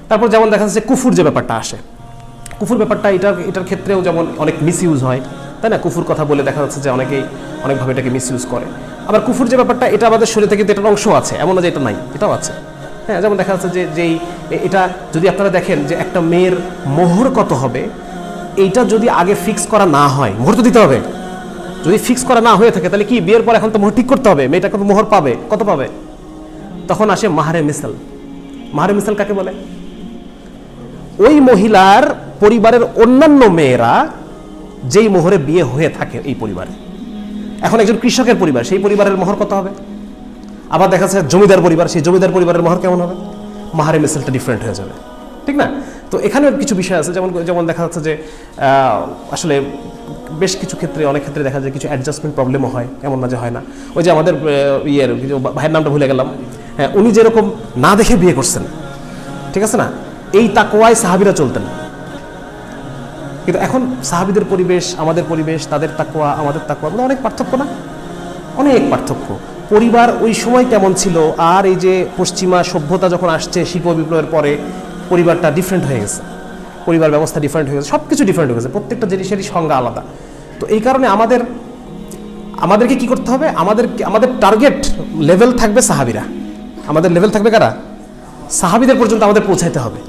তারপর যেমন দেখা যাচ্ছে কুফুর যে ব্যাপারটা আসে, কুফুর ব্যাপারটা এটার ক্ষেত্রেও যেমন অনেক মিসইউজ হয়, তাই না? কুফুর কথা বলে দেখা যাচ্ছে যে অনেকেই অনেকভাবে এটাকে মিসইউজ করে। আবার কুফুর যে ব্যাপারটা, এটা আমাদের শরীরে থেকে এটার অংশ আছে, এমন না যে এটা নাই, এটাও আছে। হ্যাঁ, যেমন দেখা যাচ্ছে যে এটা যদি আপনারা দেখেন যে একটা মেয়ের মোহর কত হবে, এইটা যদি আগে ফিক্স করা না হয়, মোহর তো দিতে হবে। যদি ফিক্স করা না হয়ে থাকে তাহলে কি বিয়ের পর এখন তো মোহর ঠিক করতে হবে, মেয়েটা কত মোহর পাবে, কত পাবে। তখন আসে মাহারে মিসাল। মাহারে মিসাল কাকে বলে? ওই মহিলার পরিবারের অন্যান্য মেয়েরা যেই মোহরে বিয়ে হয়ে থাকে এই পরিবারে। এখন একজন কৃষকের পরিবার, সেই পরিবারের মোহর কত হবে? আবার দেখা যাচ্ছে জমিদার পরিবার, সেই জমিদার পরিবারের মোহর কেমন হবে? মাহারে মিসালটা ডিফারেন্ট হয়ে যাবে, ঠিক না? তো এখানেও কিছু বিষয় আছে, যেমন দেখা যাচ্ছে যে আসলে বেশ কিছু ক্ষেত্রে, অনেক ক্ষেত্রে দেখা যায় কিছু অ্যাডজাস্টমেন্ট প্রবলেমও হয়, এমন না যে হয় না। ওই যে আমাদের ভাইয়ের নামটা ভুলে গেলাম, হ্যাঁ, উনি যেরকম না দেখে বিয়ে করছেন, ঠিক আছে না, এই তাকওয়ায় সাহাবীরা চলতেন। কিন্তু এখন সাহাবীদের পরিবেশ, আমাদের পরিবেশ, তাদের তাকওয়া, আমাদের তাকওয়া, মানে অনেক পার্থক্য না? অনেক পার্থক্য। পরিবার ওই সময় কেমন ছিল, আর এই যে পশ্চিমা সভ্যতা যখন আসছে শিল্প বিপ্লবের পরে, পরিবারটা ডিফারেন্ট হয়ে গেছে, পরিবার ব্যবস্থা ডিফারেন্ট হয়ে গেছে, সব কিছু ডিফারেন্ট হয়ে গেছে, প্রত্যেকটা জিনিসেরই সংজ্ঞা আলাদা। তো এই কারণে আমাদেরকে কি করতে হবে? আমাদের টার্গেট লেভেল থাকবে সাহাবীরা, আমাদের লেভেল থাকবে কারা? সাহাবীদের পর্যন্ত আমাদের পৌঁছাইতে হবে।